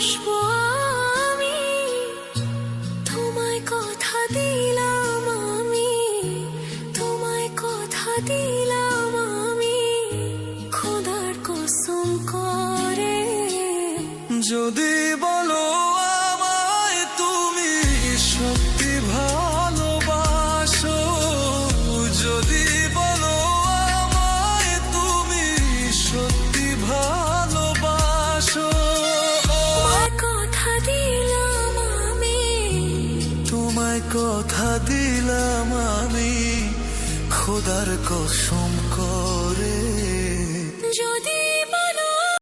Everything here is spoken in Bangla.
ভালোবাসবো আমি, তোমায় কথা দিলাম আমি, তোমায় কথা দিলাম আমি, খোদার কসম করে। যদি বলো আমায় তুমি সত্যি ভালোবাসো, যদি বলো আমায় তুমি সত্যি ভালোবাসো, তোমায় কথা দিলাম আমি, তোমায় কথা দিলাম আমি, খোদার কসম করে। যদি